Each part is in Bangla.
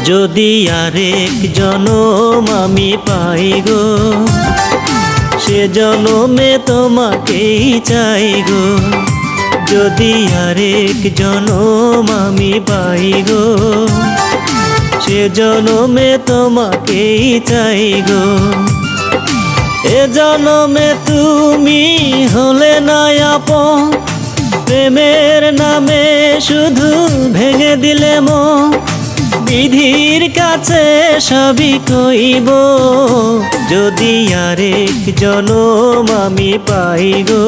যদি আরেক জনম আমি পাই গো, সে জনমে তোমাকেই চাই গো। যদি আরেক জনম আমি পাই গো, সে জনমে তোমাকেই চাই গো। এ জনমে তুমি হলে না আপন, প্রেমের নামে শুধু ভেঙে দিলে মন। বিধির কাছে সবই কইব, যদি আরেক জনম আমি পাই গো,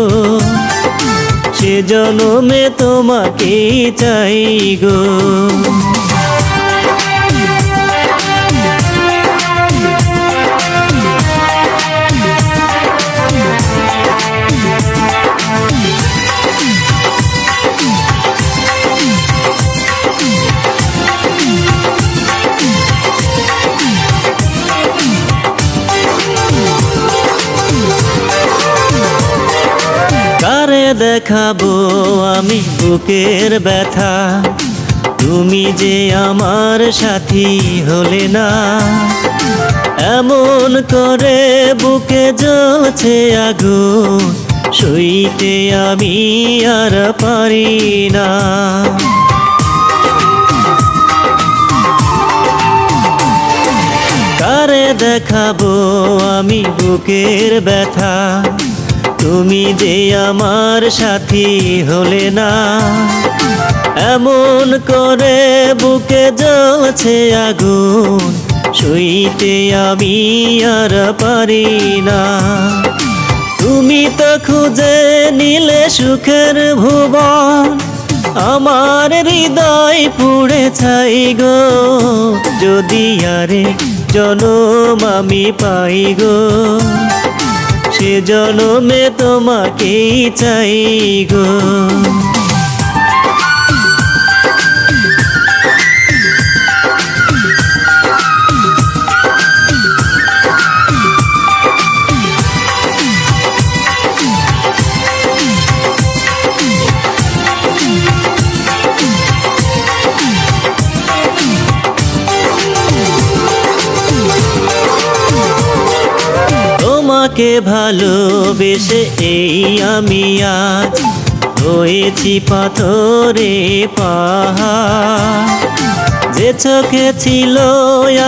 সে জনমে তোমাকেই চাই গো। কারে দেখাবো আমি বুকের ব্যথা, তুমি যে আমার সাথী হলে না। এমন করে বুকে জ্বলছে আগুন, সইতে আমি আর পারি না। কারে দেখাবো আমি বুকের ব্যথা, তুমি যে আমার সাথী হলে না। এমন করে বুকে জ্বলছে আগুন, সইতে আমি আর পারি না। তুমি তো খুঁজে নিলে সুখের ভুবন, আমার হৃদয় পুড়ে ছাই গো। যদি আরেক জনম আমি পাই গো, সে জনমে তোমাকেই চাই গো। তোমাকে ভালোবেসে এই আমি আজ হয়েছি পাথরে পাহাড়। যে চোখে ছিল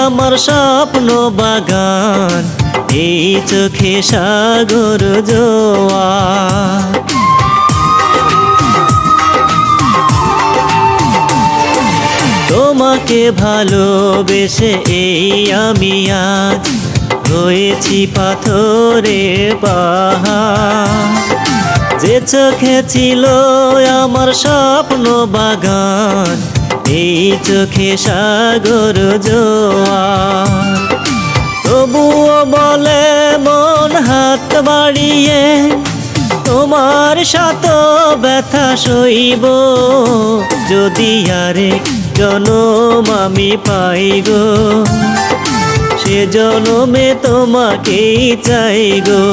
আমার স্বপ্ন বাগান, এই চোখে সাগর জোয়ার। তোমাকে ভালোবেসে এই আমি আজ হয়েছি পাথরে পাহাড়। যে চোখে ছিল আমার স্বপ্ন বাগান, এই চোখে সাগর জোয়ার। তবুও বলে মন হাত বাড়িয়ে, তোমার শত ব্যথা সইব। যদি আরেক জনম আমি পাই গো, সে জনমে তোমাকেই চাই গো।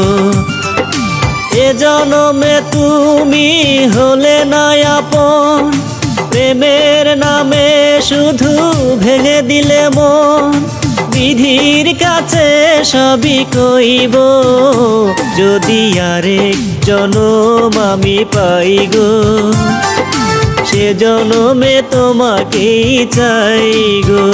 এ জনমে তুমি হলে না আপন, প্রেমের নামে শুধু ভেঙে দিলে মন। বিধির কাছে সবই কইব, যদি আরেক জনম আমি পাই গো, সে জনমে তোমাকেই চাই গো।